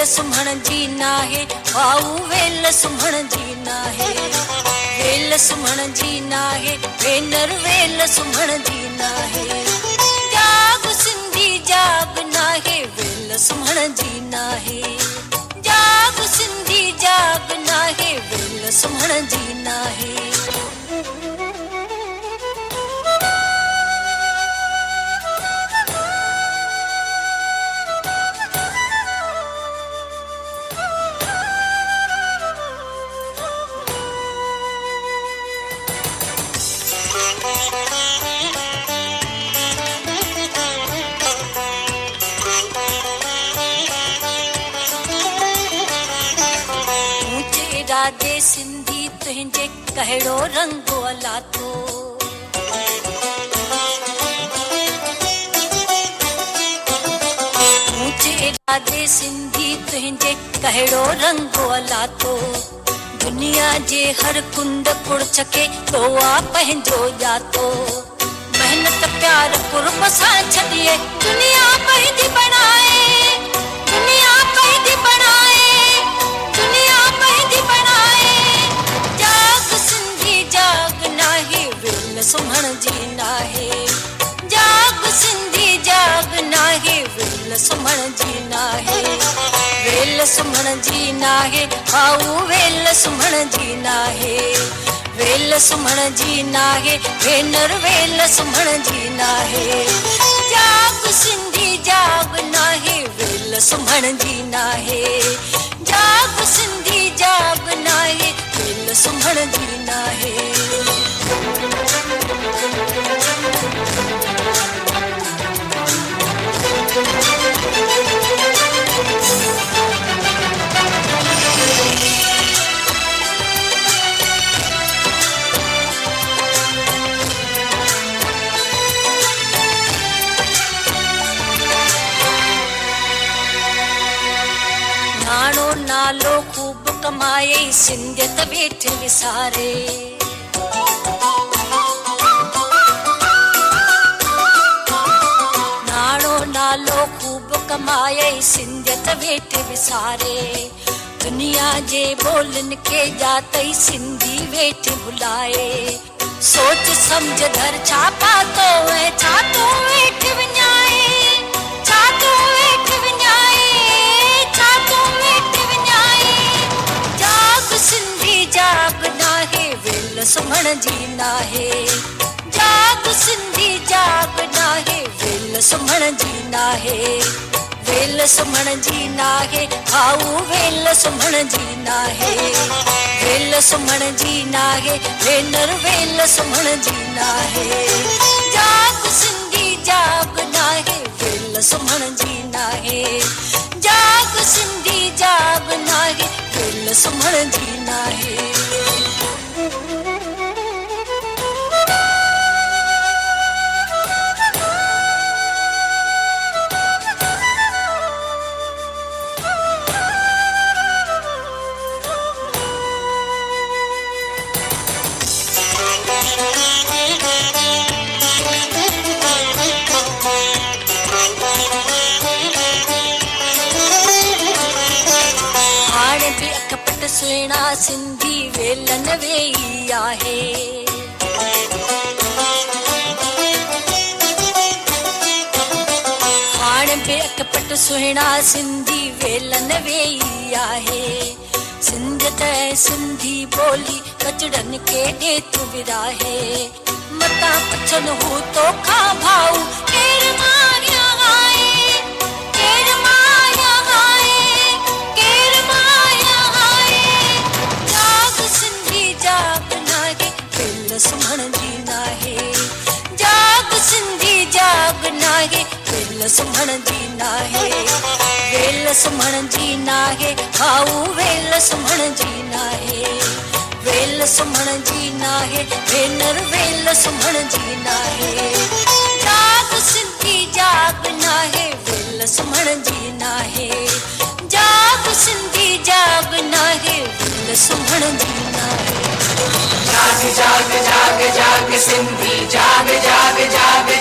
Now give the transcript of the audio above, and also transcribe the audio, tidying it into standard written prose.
सुम्हण जी नाहे भाऊ वेल सुम्हण जी नाहे वेल सुम्हण जी नाहे भेनर वेल सुम्हण जी नाहे जाग सिंधी जाग नाहे वेल सुम्हण जी नाहे जाग सिंधी जाग नाहे वेल सुम्हण जी नाहे राधे सिंधी तुझे कहिड़ो रंग लातो राधे सिंधी तुझे कहिड़ो रंग लातो दुनिया जे हर कुंड कुड़छ के तो आ पंहिंजो जातो मेहनत प्यार कुर्ब सां छॾिए दुनिया पंहिंजी बनाए दुनिया पंहिंजी बनाए दुनिया पंहिंजी बनाए जाग सिंधी जाग नाहे वेल सुम्हण जी नाहे जाग सिंधी जाग नाहे वेल सुम्हण जी नाहे वेल सुम्हण जी नाहे भाऊ वेल सुम्हण जी नाहे वेल सुम्हण जी नाहे भेनर वेल सुम्हण जी नाहे जाग सिंधी जाग नाहे वेल सुम्हण जी नाहे जाग सिंधी जाग नाहे वेल सुम्हण जी नाहे नाणो नालो खूब कमाए सिंधियत वेठ विसारे नाणो नालो खूब कमाए सिंधियत वेठ विसारे दुनिया जे बोलन के जातई सिंधी वेठ भुलाए सोच समझ धर छा पातो है छा तो वेठ विञाए छा तो वेठ विञाए छा तो वेठ विञाए जाग सिंधी जाग नाहे वेल सुम्हण जी नाहे जाग सिंधी जाग नाहे वेल सुम्हण जी नाहे वेल सुम्हण जी नाहे भाऊ वेल सुम्हण जी नाहे वेल सुम्हण जी नाहे भेनर वेल सुम्हण जी नाहे जाग सिंधी जाग नाहे वेल सुम्हण जी नाहे जाग सिंधी जाग नाहे वेल सुम्हण जी नाहे सुहिणा सिंधी वेलन वेई आहे हाणे बि अकपट सुहिणा सिंधी वेलन वेई आहे सिंधियत ऐं सिंधी ॿोली कचड़नि खे ॾे तूं विराहे मतां पुछनि हू तोखां भाऊ केरु मारिया आहे केरु मारिया आहे केरु मारिया आहे जाग सिंधी जाग नाहे वेल सुम्हण जी नाहे जाग सिंधी जाग नाहे वेल सुम्हण जी नाहे वेल सुम्हण जी नाहे भाऊ वेल सुम्हण जी नाहे वेल सुम्हण जी नाहे भेनर वेल सुम्हण जी नाहे जाग सिंधी जाग नाहे वेल सुम्हण जी नाहे जाग सिंधी जाग नाहे वेल सुम्हण जी नाहे जाग जाग जाग जाग सिंधी जाग जाग जाग